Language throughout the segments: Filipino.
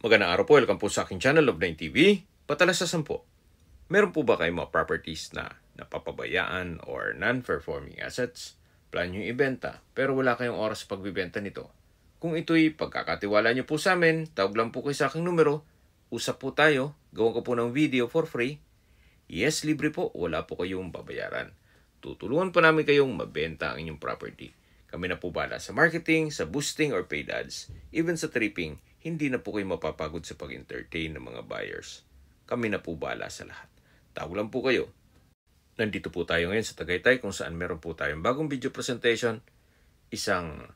Magandang araw po, welcome po sa aking channel of 9 TV. Patalasasan po, meron po ba kayong mga properties na napapabayaan or non-performing assets? Plan nyo ibenta pero wala kayong oras sa pagbibenta nito. Kung ito'y pagkakatiwala nyo po sa amin, tawag lang po kayo sa aking numero, usap po tayo, gawan ko po ng video for free. Yes, libre po, wala po kayong babayaran. Tutulungan po namin kayong mabenta ang inyong property. Kami na po bala sa marketing, sa boosting or paid ads, even sa tripping. Hindi na po kayo mapapagod sa pag-entertain ng mga buyers. Kami na po bahala sa lahat. Tawag lang po kayo. Nandito po tayo ngayon sa Tagaytay kung saan meron po tayong bagong video presentation. Isang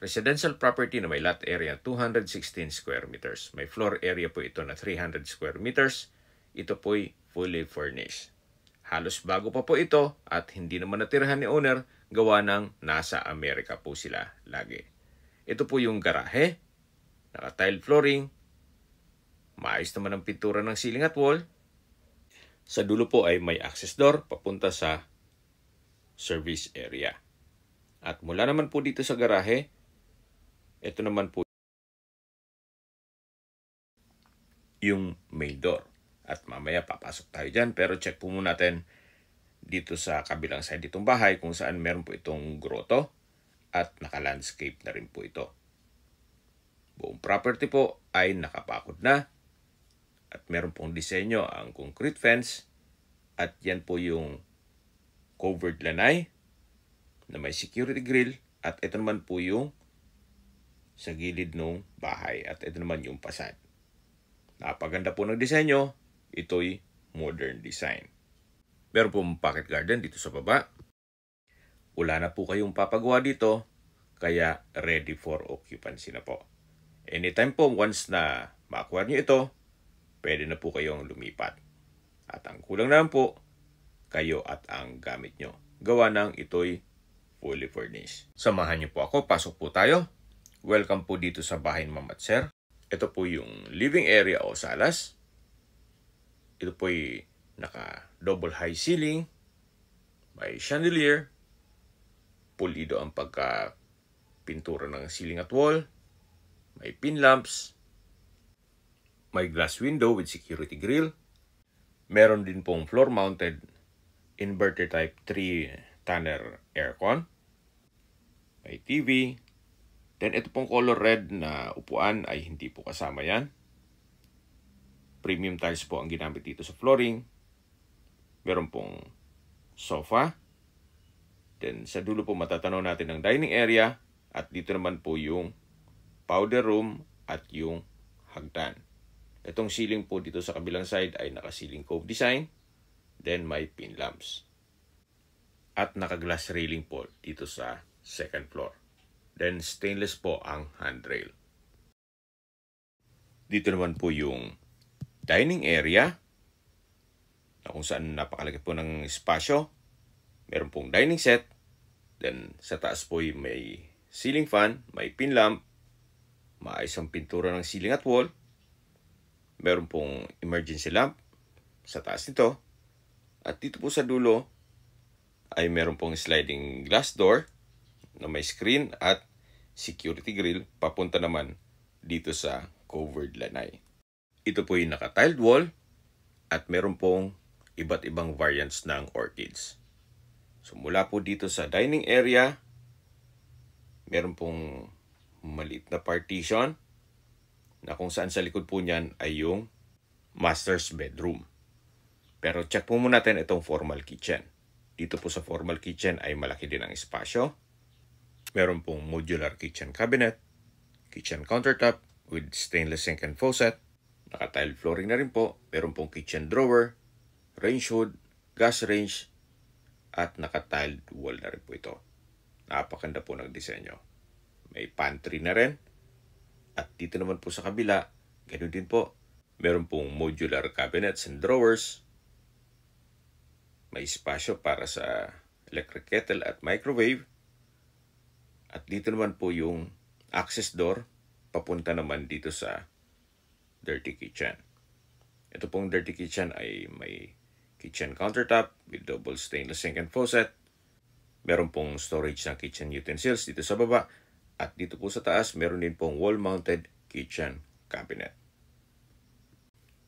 residential property na may lot area 216 square meters. May floor area po ito na 300 square meters. Ito po'y fully furnished. Halos bago pa po ito at hindi naman natirahan ni owner, gawa ng nasa Amerika po sila lagi. Ito po yung garahe. Naka-tile flooring, maayos naman ang pintura ng ceiling at wall. Sa dulo po ay may access door papunta sa service area. At mula naman po dito sa garahe, ito naman po yung main door. At mamaya papasok tayo dyan, pero check po muna natin dito sa kabilang side itong bahay kung saan meron po itong grotto at naka-landscape na rin po ito. Buong property po ay nakapakod na at meron pong disenyo ang concrete fence at yan po yung covered lanay na may security grill at ito naman po yung sa gilid ng bahay at ito naman yung pasad. Napaganda po ng disenyo, ito'y modern design. Meron pong pocket garden dito sa baba. Wala na po kayong papagawa dito kaya ready for occupancy na po. Anytime po, once na ma-acquire nyo ito, pwede na po kayong lumipat. At ang kulang naman po, kayo at ang gamit nyo. Gawa ng ito'y fully furnished. Samahan nyo po ako, pasok po tayo. Welcome po dito sa bahay ni Ma'am at Sir. Ito po yung living area o salas. Ito po'y naka-double high ceiling. May chandelier. Pulido ang pagka-pintura ng ceiling at wall. May pin lamps, may glass window with security grill. Meron din pong floor-mounted inverter type 3 Tanner aircon. May TV. Then ito pong color red na upuan ay hindi po kasama yan. Premium tiles po ang ginamit dito sa flooring. Meron pong sofa. Then sa dulo po matatanaw natin ang dining area. At dito naman po yung powder room at yung hagdan. Itong ceiling po dito sa kabilang side ay naka-ceiling cove design. Then may pin lamps. At naka-glass railing po dito sa second floor. Then stainless po ang handrail. Dito naman po yung dining area na kung saan napakalaki po ng espasyo. Meron pong dining set. Then sa taas po may ceiling fan, may pin lamp. Maayos ang pintura ng ceiling at wall. Meron pong emergency lamp sa taas nito. At dito po sa dulo ay meron pong sliding glass door na may screen at security grill papunta naman dito sa covered lanay. Ito po yung naka-tiled wall at meron pong iba't ibang variants ng orchids. So mula po dito sa dining area, meron pong maliit na partition na kung saan sa likod po niyan ay yung master's bedroom. Pero check po muna natin itong formal kitchen. Dito po sa formal kitchen ay malaki din ang espasyo. Meron pong modular kitchen cabinet, kitchen countertop with stainless sink and faucet. Naka-tile flooring na rin po. Meron pong kitchen drawer, range hood, gas range, at naka-tiled wall na rin po ito. Napakaganda po ng disenyo. May pantry na rin. At dito naman po sa kabila, ganoon din po. Meron pong modular cabinets and drawers. May espasyo para sa electric kettle at microwave. At dito naman po yung access door. Papunta naman dito sa dirty kitchen. Ito pong dirty kitchen ay may kitchen countertop with double stainless sink and faucet. Meron pong storage ng kitchen utensils dito sa baba. At dito po sa taas, meron din pong wall-mounted kitchen cabinet.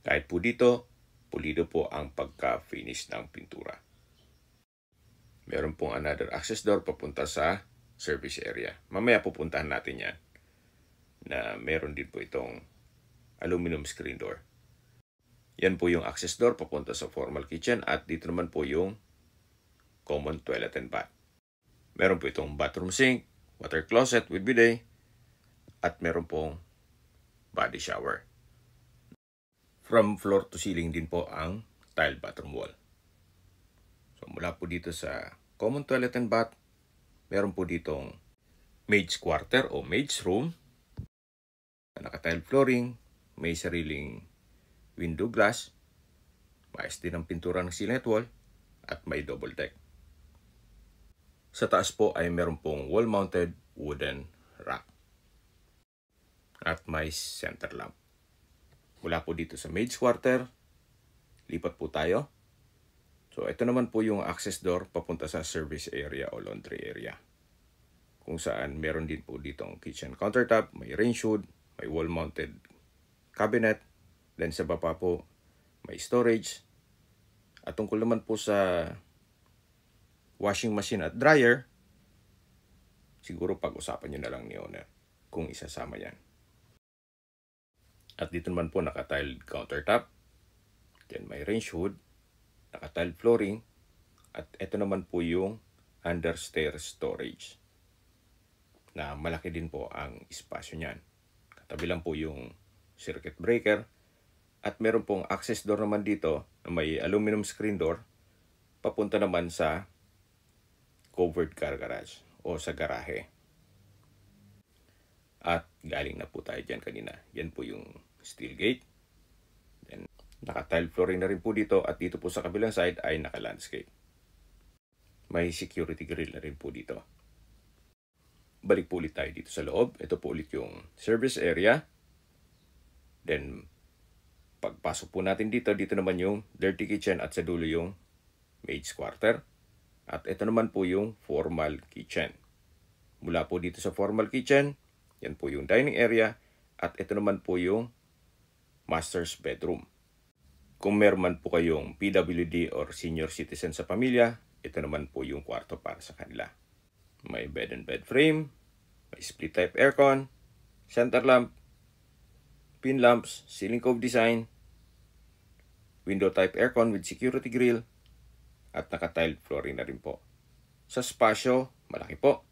Kahit po dito, pulido po ang pagka-finish ng pintura. Meron pong another access door papunta sa service area. Mamaya pupuntahan natin yan na meron din po itong aluminum screen door. Yan po yung access door papunta sa formal kitchen at dito naman po yung common toilet and bath. Meron po itong bathroom sink, water closet with bidet, at meron pong body shower. From floor to ceiling din po ang tile bathroom wall. So mula po dito sa common toilet and bath, meron po ditong maid's quarter o maid's room. Naka-tile flooring, may sariling window glass, maayos din ang pintura ng ceiling at wall, at may double deck. Sa taas po ay meron pong wall-mounted wooden rack. At may center lamp. Mula po dito sa maid's quarter, lipat po tayo. So ito naman po yung access door papunta sa service area o laundry area. Kung saan meron din po ditong kitchen countertop, may range hood, may wall-mounted cabinet, then sa baba po may storage. At tungkol naman po sa washing machine at dryer, siguro pag-usapan nyo na lang ni owner kung isasama yan. At dito naman po naka-tiled countertop, then may range hood, naka-tiled flooring, at ito naman po yung understairs storage na malaki din po ang espasyo niyan. Katabi lang po yung circuit breaker at meron pong access door naman dito na may aluminum screen door papunta naman sa covered car garage o sa garahe. At galing na po tayo dyan kanina. Yan po yung steel gate. Then, naka-tile flooring na rin po dito at dito po sa kabilang side ay naka-landscape. May security grill na rin po dito. Balik po ulit tayo dito sa loob. Ito po ulit yung service area. Then, pagpasok po natin dito, dito naman yung dirty kitchen at sa dulo yung maid's quarter. At ito naman po yung formal kitchen. Mula po dito sa formal kitchen, yan po yung dining area. At ito naman po yung master's bedroom. Kung meron man po kayong PWD or senior citizen sa pamilya, ito naman po yung kwarto para sa kanila. May bed and bed frame, may split type aircon, center lamp, pin lamps, ceiling cove design, window type aircon with security grill, at naka-tiled flooring na rin po. Sa spasyo, malaki po.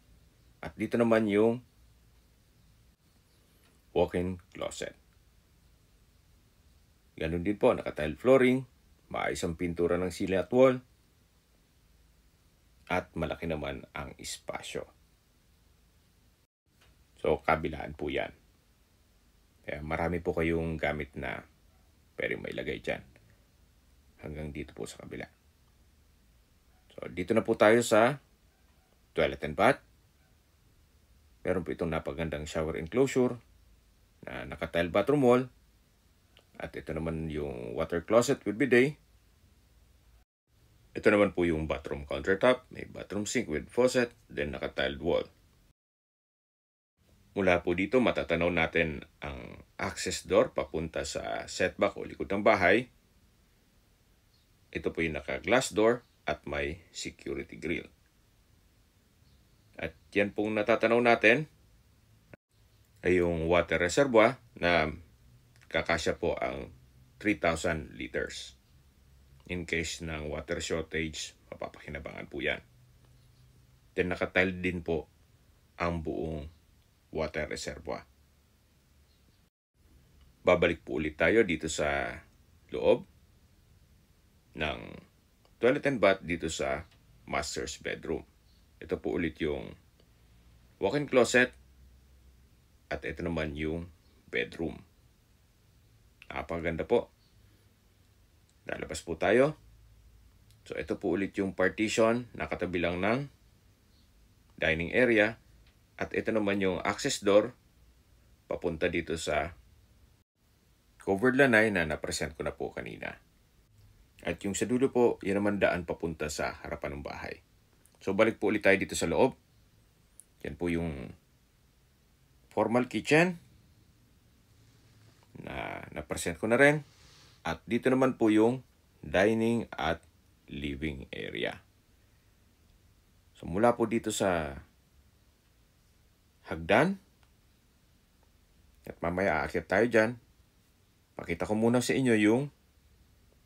At dito naman yung walk-in closet. Ganun din po, naka-tiled flooring, maayos ang pintura ng ceiling at wall, at malaki naman ang espasyo. So, kabilaan po yan. Kaya marami po kayong gamit na pwede mailagay dyan. Hanggang dito po sa kabila. So, dito na po tayo sa toilet and bath. Meron po itong napagandang shower enclosure na naka-tile bathroom wall. At ito naman yung water closet with bidet. Ito naman po yung bathroom countertop. May bathroom sink with faucet, then naka-tiled wall. Mula po dito, matatanaw natin ang access door papunta sa setback o likod ng bahay. Ito po yung naka-glass door at may security grill. At yan pong natatanaw natin ay yung water reservoir na kakasya po ang 3,000 liters. In case ng water shortage, mapapakinabangan po yan. Then naka-tile din po ang buong water reservoir. Babalik po ulit tayo dito sa loob ng toilet and bath dito sa master's bedroom. Ito po ulit yung walk-in closet at ito naman yung bedroom. Napakaganda po. Lalabas po tayo. So ito po ulit yung partition na katabi lang ng dining area. At ito naman yung access door papunta dito sa covered lanay na na-present ko na po kanina. At yung sa dulo po, yan naman daan papunta sa harapan ng bahay. So balik po ulit tayo dito sa loob. Yan po yung formal kitchen na na-present ko na rin. At dito naman po yung dining at living area. So mula po dito sa hagdan, at mamaya aakyat tayo dyan, pakita ko muna sa inyo yung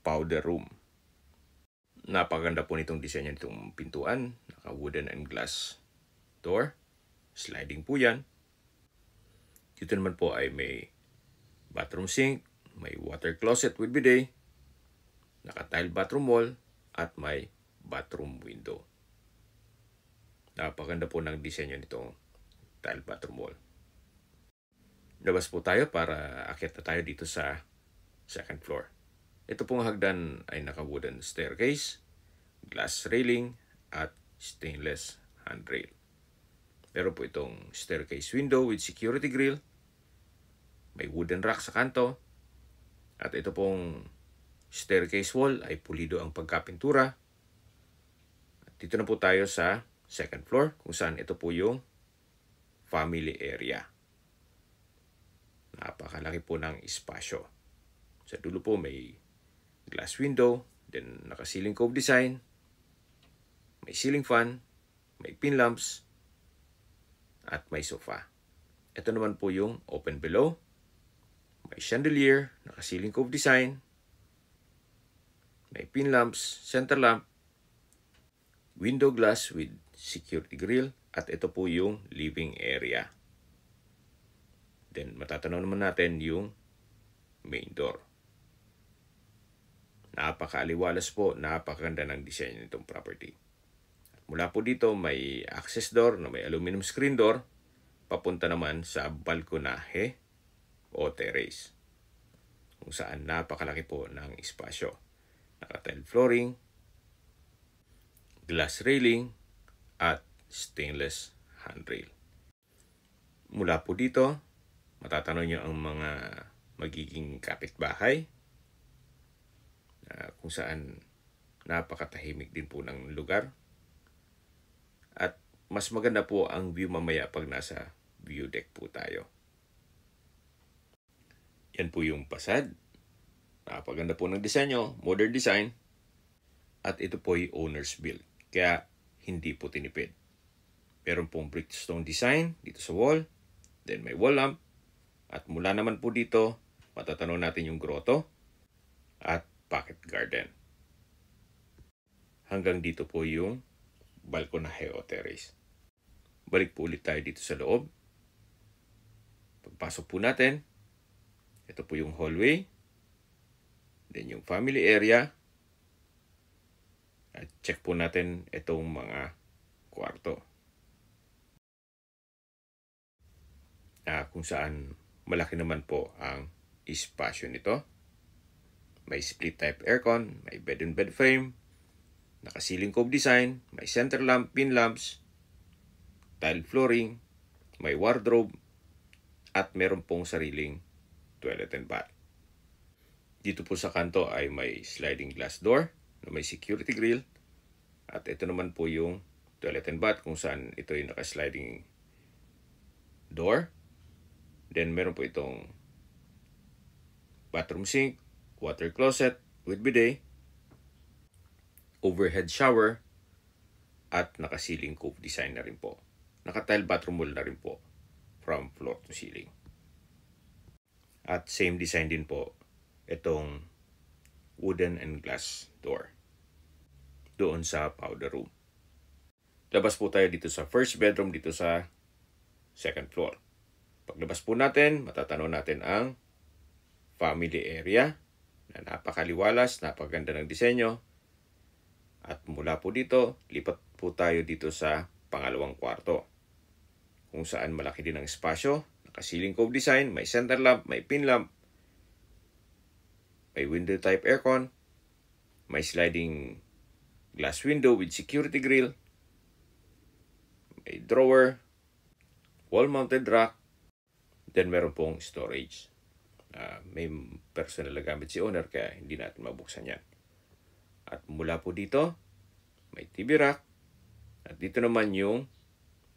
powder room. Napaganda po nitong disenyo nitong pintuan. Naka wooden and glass door. Sliding po yan. Dito naman po ay may bathroom sink, may water closet with bidet, naka-tile bathroom wall, at may bathroom window. Napaganda po ng disenyo nitong tile bathroom wall. Labas po tayo para akyat na tayo dito sa second floor. Ito pong hagdan ay naka-wooden staircase, glass railing, at stainless handrail. Meron po itong staircase window with security grill. May wooden rack sa kanto. At ito pong staircase wall ay pulido ang pagkapintura. At dito na po tayo sa second floor kung saan ito po yung family area. Napakalaki po ng espasyo. Sa dulo po may glass window, then naka-ceiling cove design, may ceiling fan, may pin lamps, at may sofa. Ito naman po yung open below. May chandelier, naka-ceiling cove design, may pin lamps, center lamp, window glass with security grill, at ito po yung living area. Then matatanaw naman natin yung main door. Napakaaliwalas po, napakaganda ng disenyo nitong property. At mula po dito may access door na may aluminum screen door papunta naman sa balkonahe o terrace kung saan napakalaki po ng espasyo. Naka-tile flooring, glass railing, at stainless handrail. Mula po dito, matatanaw nyo ang mga magiging kapitbahay kung saan napakatahimik din po ng lugar. At mas maganda po ang view mamaya pag nasa view deck po tayo. Yan po yung fasad. Napakaganda po ng disenyo, modern design. At ito po ay owner's build. Kaya hindi po tinipid. Meron pong brickstone design dito sa wall. Then may wall lamp. At mula naman po dito, matatanaw natin yung grotto at pocket garden. Hanggang dito po yung balkonahe o terrace. Balik po ulit tayo dito sa loob. Pagpasok po natin, ito po yung hallway. Then yung family area. At check po natin itong mga kwarto. Kung saan malaki naman po ang espasyo nito. May split type aircon, may bed and bed frame, naka-ceiling cove design, may center lamp, pin lamps, tile flooring, may wardrobe, at meron pong sariling toilet and bath. Dito po sa kanto ay may sliding glass door na may security grill. At ito naman po yung toilet and bath kung saan ito yung naka-sliding door. Then meron po itong bathroom sink, water closet with bidet, overhead shower, at naka-ceiling cove design na rin po. Naka-tile bathroom wall na rin po from floor to ceiling. At same design din po itong wooden and glass door doon sa powder room. Labas po tayo dito sa first bedroom dito sa second floor. Paglabas po natin, matatanaw natin ang family area na napakaliwalas, napakaganda ng disenyo. At mula po dito, lipat po tayo dito sa pangalawang kwarto kung saan malaki din ang espasyo. Naka-ceiling cove design, may center lamp, may pin lamp, may window type aircon, may sliding glass window with security grill, may drawer, wall-mounted rack, then meron pong storage. May personal na gamit si owner kaya hindi natin mabuksan yan. At mula po dito, may TV rack. At dito naman yung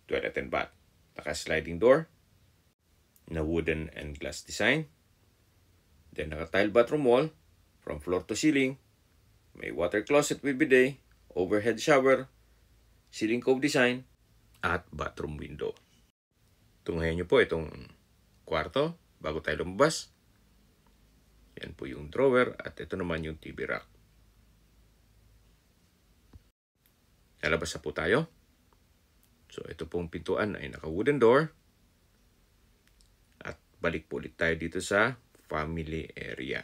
toilet and bath. Naka-sliding door na wooden and glass design. Then naka-tile bathroom wall from floor to ceiling. May water closet with bidet, overhead shower, ceiling cove design, at bathroom window. Tunghayan nyo po itong kwarto bago tayo lumabas. Yan po yung drawer at ito naman yung TV rack. Lalabas na po tayo. So ito pong pintuan ay naka-wooden door. At balik po ulit tayo dito sa family area.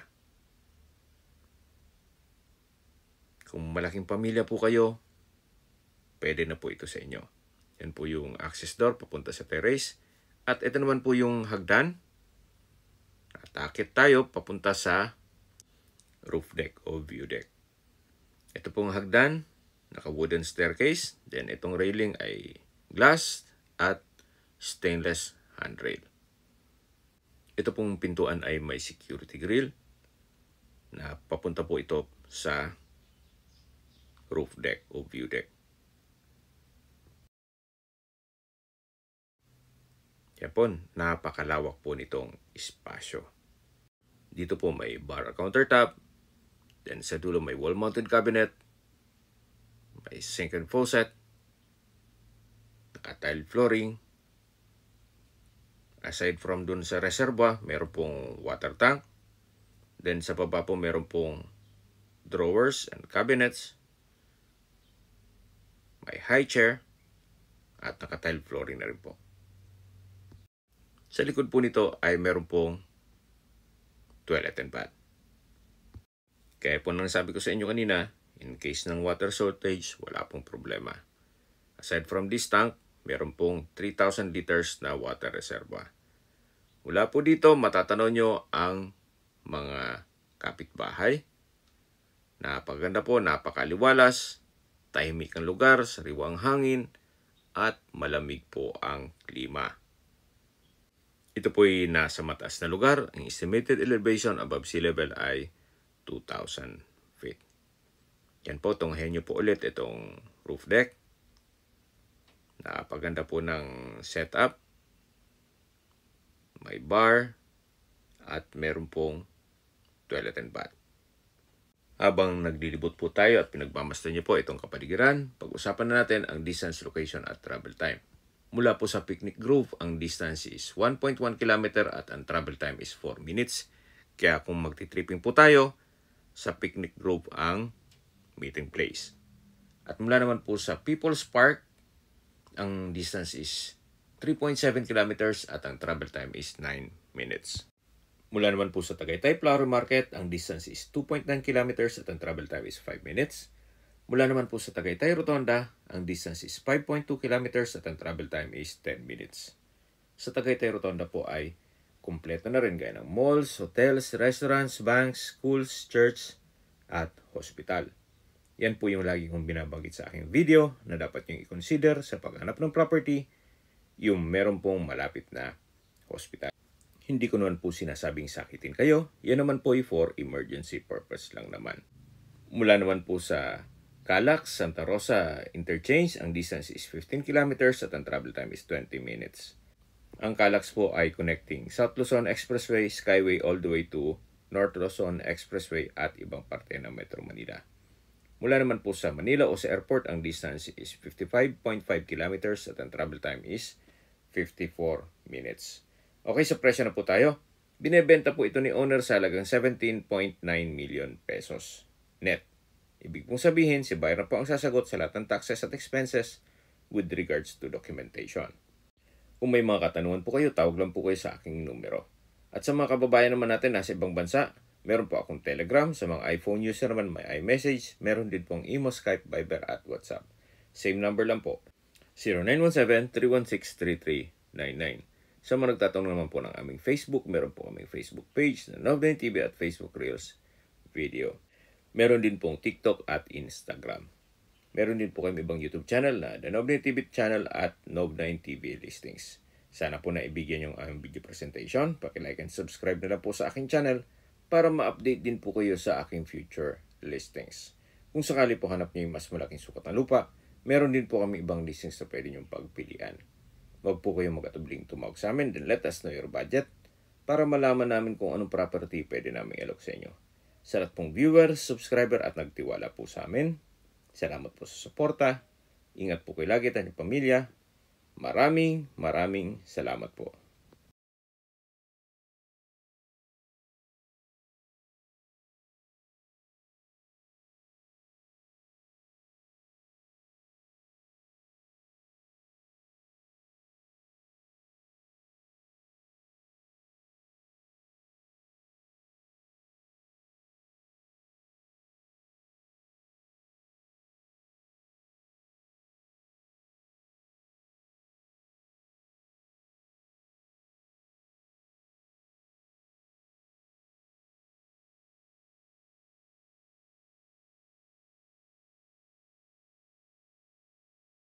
Kung malaking pamilya po kayo, pwede na po ito sa inyo. Yan po yung access door papunta sa terrace. At ito naman po yung hagdan. At akit tayo papunta sa roof deck o view deck. Ito pong hagdan, naka-wooden staircase. Then itong railing ay glass at stainless handrail. Ito pong pintuan ay may security grill na papunta po ito sa roof deck o view deck. Yan po, napakalawak po nitong espasyo. Dito po may bar countertop. Then sa dulo may wall-mounted cabinet. May sink and faucet. Naka-tile flooring. Aside from dun sa reserva, meron pong water tank. Then sa baba po meron pong drawers and cabinets. May high chair. At naka-tile flooring na rin po. Sa likod po nito ay meron pong toilet and bath. Kaya po nang sabi ko sa inyo kanina, in case ng water shortage, wala pong problema. Aside from this tank, meron pong 3,000 liters na water reserva. Mula po dito, matatanaw nyo ang mga kapitbahay. Napaganda po, napakaliwalas, tahimik ang lugar, sariwang hangin, at malamig po ang klima. Ito po ay nasa mataas na lugar. Ang estimated elevation above sea level ay 2,000 feet. Yan po, tunghayan nyo po ulit itong roof deck. Napaganda po ng setup. May bar at meron pong toilet and bath. Habang naglilibot po tayo at pinagmamasdan nyo po itong kapaligiran, pag-usapan na natin ang distance, location at travel time. Mula po sa Picnic Grove, ang distance is 1.1 km at ang travel time is 4 minutes. Kaya kung magti-tripping po tayo, sa Picnic Grove ang meeting place. At mula naman po sa People's Park, ang distance is 3.7 kilometers at ang travel time is 9 minutes. Mula naman po sa Tagaytay Flower Market, ang distance is 2.9 kilometers at ang travel time is 5 minutes. Mula naman po sa Tagaytay Rotonda, ang distance is 5.2 kilometers at ang travel time is 10 minutes. Sa Tagaytay Rotonda po ay kumpleto na rin gaya ng malls, hotels, restaurants, banks, schools, church, at hospital. Yan po yung lagi kong binabanggit sa aking video na dapat nyo i-consider sa paghanap ng property, yung meron pong malapit na hospital. Hindi ko naman po sinasabing sakitin kayo, yan naman po ay for emergency purpose lang naman. Mula naman po sa Calax, Santa Rosa Interchange, ang distance is 15 kilometers at ang travel time is 20 minutes. Ang Calax po ay connecting South Luzon Expressway, Skyway all the way to North Luzon Expressway at ibang parte ng Metro Manila. Mula naman po sa Manila o sa airport, ang distance is 55.5 kilometers at ang travel time is 54 minutes. Okay, sa presyo na po tayo. Binebenta po ito ni owner sa halagang 17.9 million pesos net. Ibig pong sabihin, si buyer na po ang sasagot sa lahat ng taxes at expenses with regards to documentation. Kung may mga katanungan po kayo, tawag lang po kayo sa aking numero. At sa mga kababayan naman natin nasa ibang bansa, meron po akong Telegram. Sa mga iPhone user naman, may iMessage. Meron din pong Imo, Skype, Viber at WhatsApp. Same number lang po. 0917-316-3399. Sa mga nagtatanong naman po ng aming Facebook, meron po aming Facebook page na Nov9 TV at Facebook Reels video. Meron din pong TikTok at Instagram. Meron din po kami ibang YouTube channel na The Nov9 TV channel at Nov9 TV Listings. Sana po naibigyan yung aming video presentation. Paki-like and subscribe na lang po sa aking channel para ma-update din po kayo sa aking future listings. Kung sakali po hanap niyo yung mas malaking sukat ng lupa, meron din po kami ibang listings na pwede niyong pagpilian. Huwag po kayong mag-atubling tumawag sa amin, then let us know your budget para malaman namin kung anong property pwede namin ilok sa inyo. Sa lahat pong viewers, subscriber at nagtiwala po sa amin, salamat po sa suporta. Ingat po kayo lagi at inyong pamilya. Maraming salamat po.